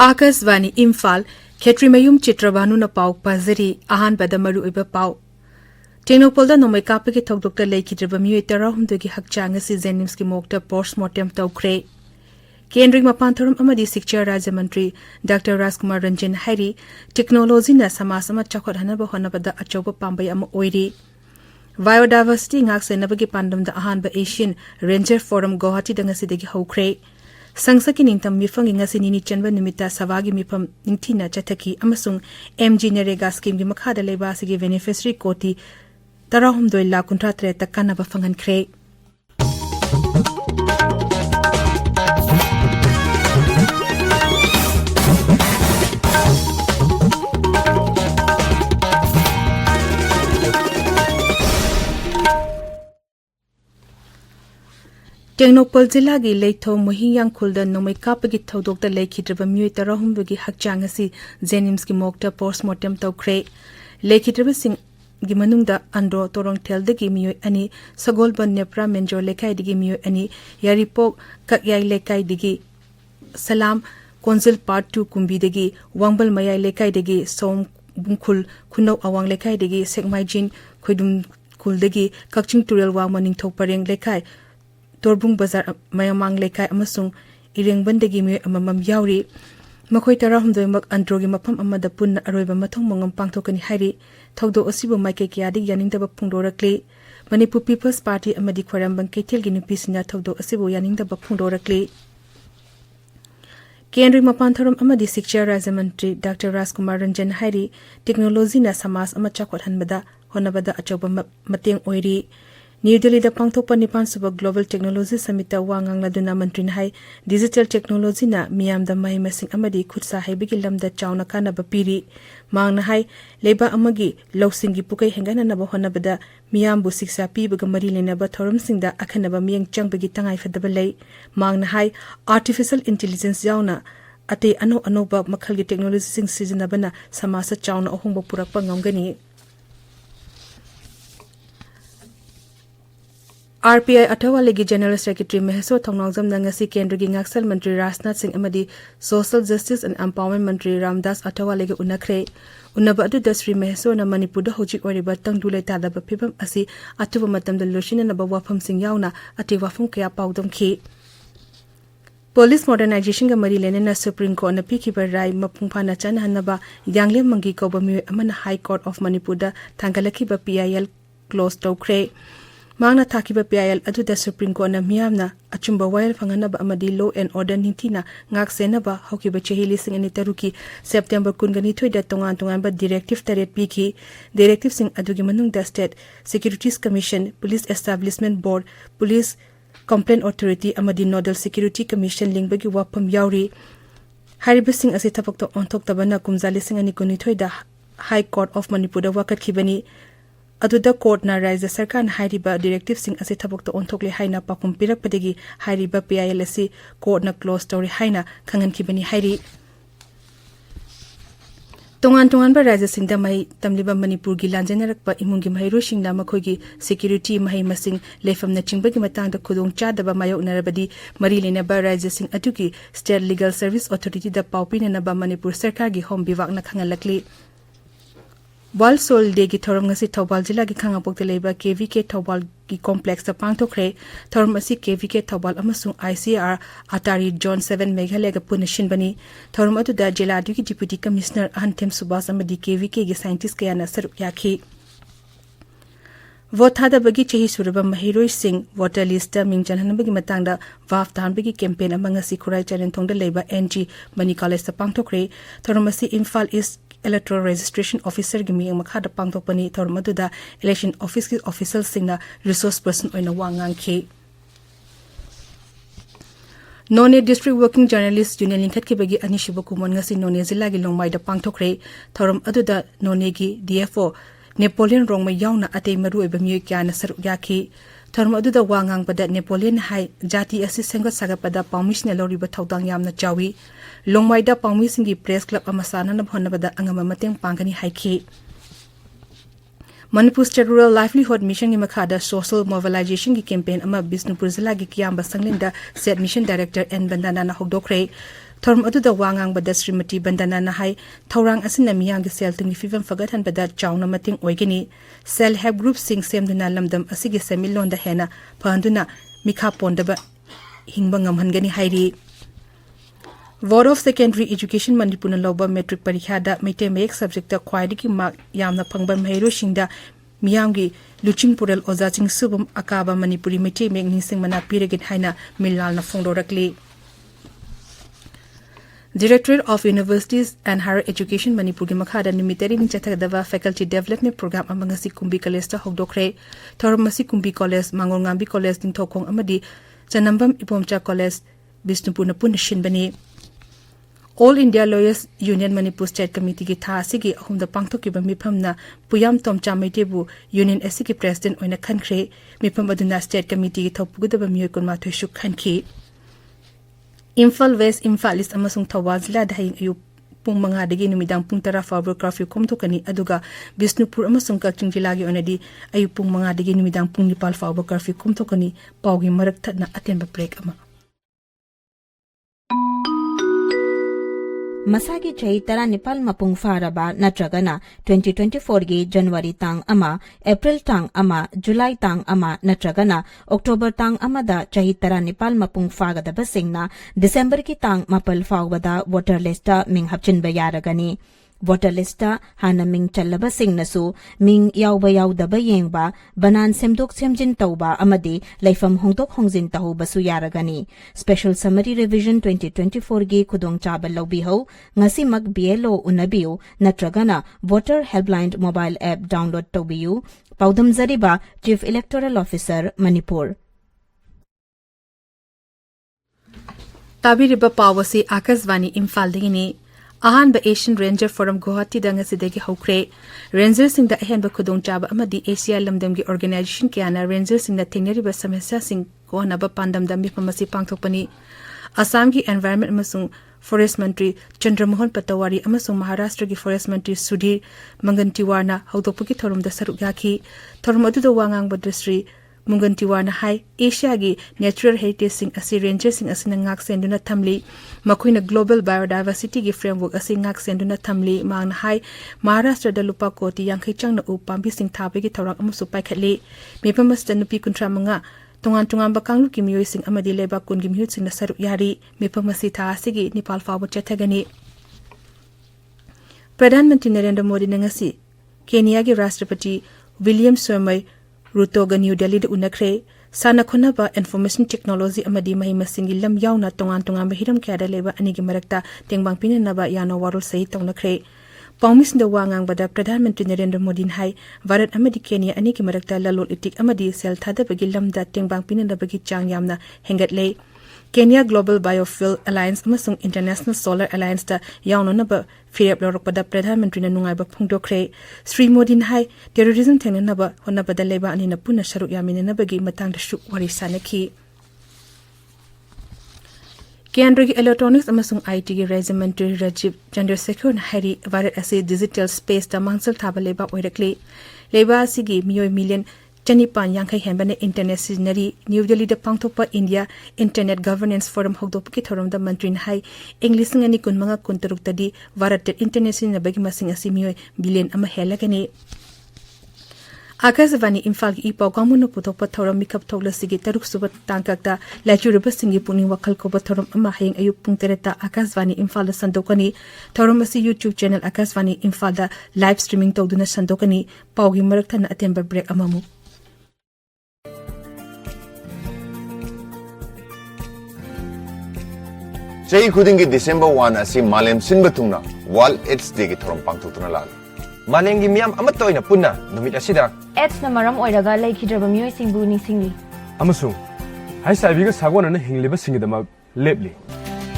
Akasvani Imphal Ketrimayum Chitrabhanu na pau pazari ahan badamaru iba pau Tenopolda nomai kapagi thok Dr. Laikhidraba mioi tarahumdugi hakchanga si Zenims ki mokta postmortem tawkre Kendring Mapantharum amadi Sikcha Rajya Mantri Dr. Rajkumar Ranjan Hairi technology na samasama chakot hanaba honabada achoba pambay ama oiri Biodiversity ngak senabagi pandam da ahan ba Asian Ranger Forum Guwahati da ngasidagi haukre Sangsaki ningtam mifang ngasi nini chanba nimita savagi mifam ningtina chathaki amasung MG Narega scheme gi makhada leba sigi beneficiary koti tarahum doi la kuntra tre takana ba fangan kre Tenopol Zilla gi Leitho Mohiyang Khulda Nomai Kapagi Thodok da Laikhidraba mioi tarahumdugi hakchang asi Zenims ki mokta postmortem tawkre Laikhidraba sing gi manungda Andro Torong Tel dagi mioi ani Sagolban Nepra Menjor Lekai digi mioi ani Yaripok Kakyai Lekai digi Salam Konsil Part 2 Kumbi dagi Wangbal Mayai Lekai dagi Som Bungkhul Khunau Awang Lekai dagi Sekmaijin Khoidum Khul dagi Kakching Turel Wang Maning Thokpareng Lekai Torbung Bazar Mayamang Lekai amasung Ireng Bandagi mi amamam yauri Makhoi tarahumdoi mak androgi mapam amada punna aroiba mathong mongam pangthokani hairi thogdo asibu maike kyadi yaningdaba phungdorakli Manipur People's Party amadi khwarambang keithel gi nupisina thogdo asibu yaningdaba phungdorakli Kendring Mapantharum amadi Sikcha Rajya Mantri Dr. Rajkumar Ranjan Hairi technology na samas ama chakot hanbada honabada achoba mateng oiri New Delhi da pangthokpa nipan suba Global Technology Summit wangang laduna mantri hai digital technology na miyam da mai masing amadi khutsa haibigi lamda chauna kana ba piri mangna hai leba amagi lawsing gi pukai hengana na ba honabada miyam bu siksa pi ba mari lena ba thorum singda akhana ba miyang changbagi tangai fadaba lei mangna hai artificial intelligence jauna ate ano ba makhal gi technology sing season bana samasa chauna ohungba purakpa ngamgani RPI Atawa Legi General Secretary Meheso Thongnongzam Nangasi Kendra gi Ngaksal Mantri Rajnath Singh amadi Social Justice and Empowerment Mantri Ramdas Atawa Legi unakre unaba adu dasri Meheso na Manipur da hojik oriba tangdule tada ba phibam asi atuba matam da loshina na ba wafam sing yauna ati wafam kya paudam khi Police modernization ga mari lene na Supreme Court na piki bar rai mapungpha na chan hanaba yangle mangi ko ba mi amana High Court of Manipur da thangalaki ba PIL close tawkre Mangna thakiba PIL adu da Supreme Court na miyamna achumba wail phangana ba amadi law and order nintina ngak sena ba hokiba chehili sing ani taruki September kungani thoida tongan ba directive taret piki directive sing adu gi manung da State Securities Commission Police Establishment Board Police Complaint Authority amadi Nodal Security Commission lingba gi wapam yauri hariba sing ase thapak to onthok tabana kumjali sing ani kuni thoida High Court of Manipur da wakat khibani Aduda court na Raja Sarkar na hairiba directive sing ase thabok to onthokle haina pakum pirak padegi hairiba PIL asi court na close story haina khangan kibani hairi tongan ba Raja Singh da mai tamliba Manipur gi lanjenarak pa imungi mahairu sing na makhogi security mahai masing lefam na chingbagi matang da khudong cha da ba mayok narabadi mari lena ba Raja Singh atuki State Legal Service Authority da paupina na ba Manipur Sarkar gi home bivak na khangalakli World Soul Day gi thoram ngasi Thobal jila gi khangapok te leiba KVK Thobal gi complex ta pangthokre thoram asi KVK Thobal amasung ICR Atari John 7 Meghalaya ga punishin bani thoram adu da jila adu gi deputy commissioner Anthem Subhas amadi KVK gi scientist kaya na saruk yakhi Vothada bagi chehi suraba Mahiroi Singh voter list ta mingjan hanbagi matangda waf tanbagi campaign amanga si khurai charen thongda leiba NG Mani College ta pangthokre thoram asi Imphal East Electoral Registration Officer gi miyang makha da pangthokpani thormadu da election office official singna resource person oina wangang khi None District Working Journalist Union Linkhat ki bagi ani shibakumon ngasi None Zilla gi longmai da pangthokre thoram adu da None gi DFO Napoleon rongmai yauna atei maru eba miyo kya na saru yakhi thoram adu da wangang pada Napoleon hai jati asi sengot sagapada permission loriba thodang yamna chawi Longmaida Pangmi Singi Press Club Amasana na Honabada Angama Mateng Pangani Haiki Manipur State Rural Livelihood Mission Makada Social Mobilization campaign ama Bisnupur Zilla gi Kiamba Sanglinda Said Mission Director N Bandana na Hogdokre Thorum aduda wangang bada Srimati Bandana na hai thorang asina miyang gi sel tungi fivam fagatan bada chawna mating oigini self help group sing semduna lamdam asigi semilon da hena phanduna mikha pondaba hingba ngamhangani hairi Board of Secondary Education Manipur Loba Metric Parikha da Mete Mek subject da khwaidiki mark yamna phangban mehro singda miyamgi luching pural ozaching subam akaba Manipuri Mete Mek nising mana piragin haina milal na phongdorakli Directorate of Universities and Higher Education Manipur gi makhada nimiteri ni chathagdava Faculty Development Program amangasi Kumbi College ta hogdokre Thormasi Kumbi College Mangolngambi College ding thokong amadi Chanambam Ipomcha College Bisnupur na pun shinbani All India Lawyers Union Manipur State Committee ki tha asigi ahumda pangthokiba miphamna Puyam Tomcha Maitebu Union asigi President oina khankhre mifham aduna State Committee ki thopugudaba miyoy kunma thoisuk khanki Imphal West Imphal East amasung Thawal Jilla da haying ayu pung manga dagi numidang pung tara fawr curfew komthokani aduga Bisnupur amasung Kaching Jilla gi onadi ayu pung manga dagi numidang pung nipal fawr curfew komthokani pawgi marak thatna atenba break ama Masagi chahi tara Nepal mapung faraba natragana 2024 gi January tang ama April tang ama July tang ama natragana October tang ama da chahi tara Nepal mapung fagada basingna December ki tang mapal fawbada voter list ta ming hapchin bayaragani voter list ta hana ming challaba singnasu ming yawba yawdaba yengba banan semdok semjin tawba amadi laifam hongdok hongjin tahu basu yaragani special summary revision 2024 gi khudong chabal lawbiho ngasi mag BLO unabiu natragana voter helpline mobile app download tawbiu paudam zariba chief electoral officer Manipur tabiriba pawasi Akasvani Imphal dingini Ahanba Asian Ranger Forum Guwahati danga sidagi hokre Ranger singda ahanba khudong chaba amadi Asia lamdam gi organization kyana Ranger singda thengnariba samasya sing ko naba pandam da mifamasi pangthokpani Assam gi Environment amasung Forest Mantri Chandramohan Patawari amasung Maharashtra gi Forest Mantri Sudhir Mangantiwarna hawdokpagi thorum da saruk yakhi thorum adu da wangang badasri Mungantiwarna hai Asia gi natural heritage sing asi ranger sing asina ngak senduna thamli makoina global biodiversity gi framework asi ngak senduna thamli mangna hai Maharashtra da lupa koti yangkhai changna u pambi sing thabe gi thorang amusu paikhatli mepamasta nupi kuntra manga tongan tongan bakanglu ki miyoy sing amadi leba kun gi mihut sing na saruk yari mepamasi tha asigi Nepal fawo chathagani Pradhan Mantri Narendra Modi nangasi Kenya gi Rashtrapati William Swamai Rutoga New Delhi da unakre sana khonaba information technology amadi mahima singi lam yauna tongan tongan bahiram kyada leba anigi marakta tengbang pinanaba yano warul sahi tongnakre Paumis da wangang bada Pradhan Mantri Narendra Modi hai Bharat amadi Kenya anigi marakta lalol itik amadi sel thada bagi lam da tengbang pinanaba gi chang yamna hengatle Kenya Global Biofuel Alliance amasung International Solar Alliance da yauno naba firep lorokpada Pradhan Mantri na nungai ba phungdokre Sri Modi hai terrorism thengna naba honaba da leba ani na puna sharuk yamina naba gi matang da shu wari sanaki Kendra gi Electronics amasung IT gi Raja Mantri Rajiv Chandrasekhar Hari Bharat ase digital space da mangsal thaba leba oirakle leba sigi miyoy million Chanipan Yankai Hembane Internet Signary New Delhi da Pangthopa India Internet Governance Forum Hogdopki Thorum da Mantrin Hai English ngani kun manga kuntaruk tadi Bharat Internet Signary bagi masing asimiyoy billion ama helagani Akasvani Imphal gi ipaw kamuno puthokpa thorum mikap thokla sigi taruk subat tangkakta lachuraba singi puning wakal ko thorum ama hayeng ayuk pung tereta Akasvani Imphal da sandokani thorum asi YouTube channel Akasvani Imphal da live streaming tawduna sandokani pawgi marakthana atemba break amamu Chahi khudingi December 1 asi Malem Sinba Thungna World AIDS Day ki thorom pangthokna lal. Malengi miyam amatta oina punna numit asida AIDS na maram oiraga laikhidraba miyoi singbu nisingli. Amasung HIV ga sagwana na hingliba singidama lepli.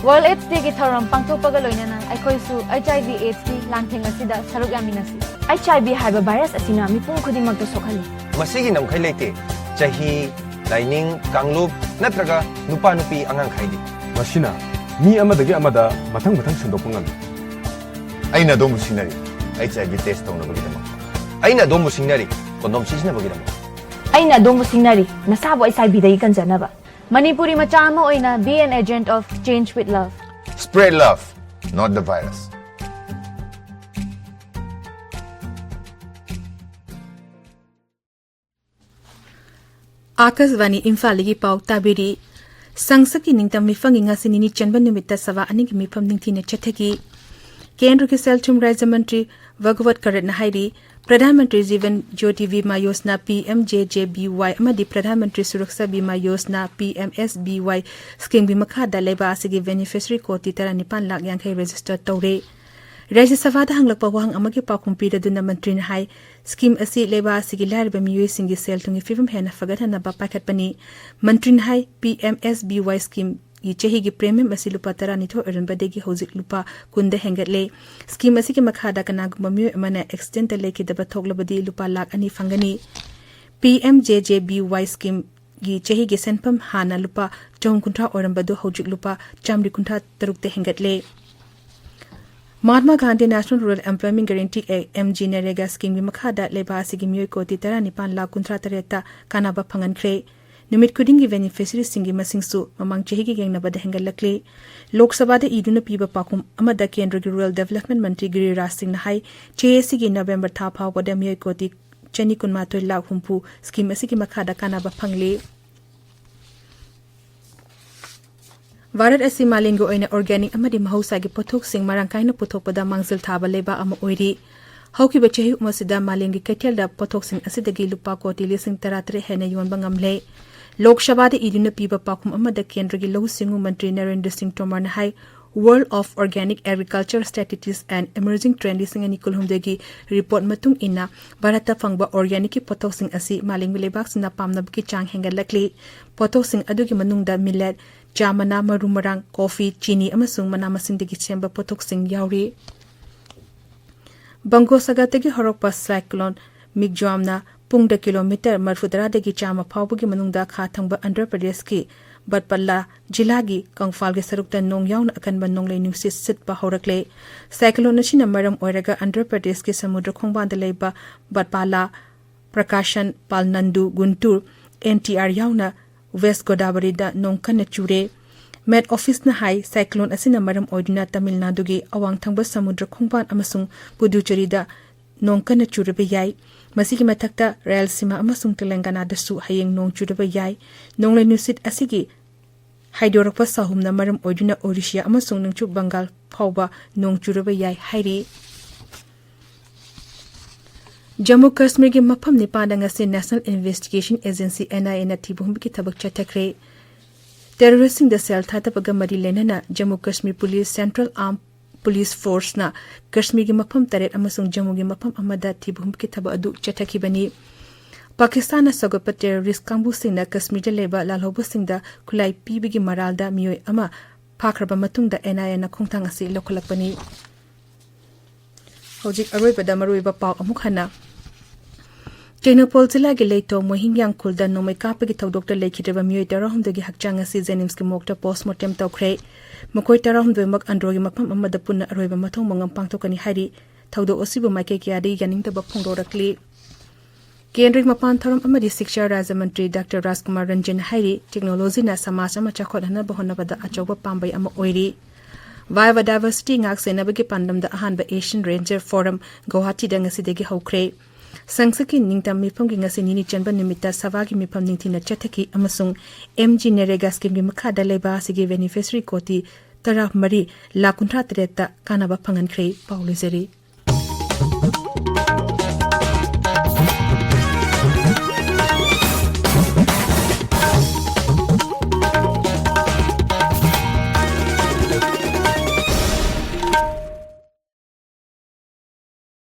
World AIDS Day ki thoram pangthokpaga loinana aikhoisu HIV AIDS ki langtheng asida saruk yaminasi. HIV haiba virus asina mipung khudimagta sokhali. masigi namkhai leite chahi laining kanglup natraga nupa nupi angang khaidi. Masina mi amadagi amada matang matang sandokpa ngami. Aina domu sinari HIV test tawna bagidama. Aina domu singnari kondom sisina bagidama. Aina domu singnari nasabo HIV dai kanjanaba. Manipuri macha ama oina be an agent of change with love. Spread love, not the virus. Akasvani Imphal ligi pau tabiri Sangsaki ningtam mifang inga sinini chanba numita sawa aning mifam ningthina chathagi Kendra ki Selthum Rajya Mantri Bhagavat Karat na hairi Pradhan Mantri Jivan Jyoti Bima Yojana PMJJBY amadi Pradhan Mantri Suraksha Bima Yojana PMSBY scheme bi makhada leba asigi beneficiary koti 19 lakh yankhai register tawre Rajya Sabha da hanglakpa wahang amagi pakum pidaduna mantri na hai scheme asi leba asigi larba miyoi singi seltungi fivum hena fagadhana ba pakatpani mantri na hai PMSBY scheme gi chehi gi premium asi lupa 12 eranbadegi hojik lupa kunde hengatle scheme asi ki makhada kana gumamyo amana accident leki daba thoklabadi lupa lakh ani fangani PMJJBY scheme gi chehi gi senpam hana lupa 2 orambadu hojik lupa 153 hengatle Mahatma Gandhi National Rural Employment Guarantee MG Narega scheme gi makhada leba asigi miyoi koti 19 lakh 53 kanaba phangankre Numit kudingi beneficiary singi masingsu mamang chehi gi gengna bada hengalakle Lok Sabha da iduna piba pakum amada Kendra gi Rural Development Mantri Giriraj Singh na hai CAC gi November tha phaw bada miyoi koti chani kunmathoi lakh humpu scheme asigi makhada kanaba phangle Varat asi malingo oina organic amadi mahausa gi pothok sing marangkaina puthokpada mangzil thaba leba ama oiri hauki bachehi umasida malingi kaithel da pothok sing asidagi lupa koti lising 33 hena yonba ngamle Lok Sabha da iduna piba pakum amada Kendra gi lahu singu mantri Narendra Singh Tomar na hai World of Organic Agriculture Strategies and Emerging Trends sing ani kulhumdagi report matung ina Bharata fangba organic ki pothok sing asi maling lebak sina pamnab ki chang hengalakli pothok sing adugi manungda millet Jamana marumarang coffee chini amasung mana masindagi chemba pothok sing yauri Bango sagatagi horokpa cyclone Migjamna pungda kilometer marfudara dagi chama phawbugi manungda kha thangba Andhra Pradesh ki Batpalla jilagi Kangfal ge sarukta nong yauna akanba nonglei nusis sitpa horakle cyclone china maram oiraga Andhra Pradesh ki samudra khongbanda leiba Batpalla Prakashan Palnandu Guntur NTR yauna West Godavari da nong kana chure Met Office na hai cyclone asina maram oiduna Tamil Nadu gi awang thangba samudra khongban amasung Puducherry da nong kana churaba yai masigi mathakta Rayalaseema amasung Telangana da su hayeng nong churaba yai nonglei nusit asigi haidorakpa sahumna maram oiduna Orissa amasung ningchuk Bengal phawba nong churaba yai hairi Jammu Kashmir gi mafam nipanda ngasi National Investigation Agency NIA na thibum ki thabak chathakre terroristing the cell thata pagamari lenana Jammu Kashmir Police Central Armed Police Force na Kashmir gi mafam taret amasung Jammu gi mafam amada thibum ki thaba adu chathakibani Pakistan na sagopa terrorist kambu singna Kashmir da leba lalhobu singda khulai pibigi maralda miyoi ama phakraba matungda NIA na khongthang asi lokolakpani hojik aroibada maroiba paw amukhana Tenopol zila gi leito mohingyang khulda nomai kapagi thodokta lekhidaba miyoi tarahumdagi hakchang asi Jenims ki mokta postmortem tawkhre makoi tarahumdoi mak androgi mafam amada punna aroiba mathong mangam pangtokani hari thodo osibu maike kyadi ganing taba phongdorakli Kendric Mapan Tharam amadi Shiksha Rajya Mantri Dr. Rajkumar Ranjan hairi technology na samaj ama chakhotna bahonabada achoba pambai ama oiri Biodiversity ngak senabagi pandamda ahanba Asian Ranger Forum Guwahati da ngasidagi hokre Sangsaki ningtam mifam gi ngasi nini chanba nimita savagi mifam ningthina chathaki amasung MG Narega scheme gi makhada leba sigi beneficiary koti 13 lakh 63 kanaba phangankre paulizeri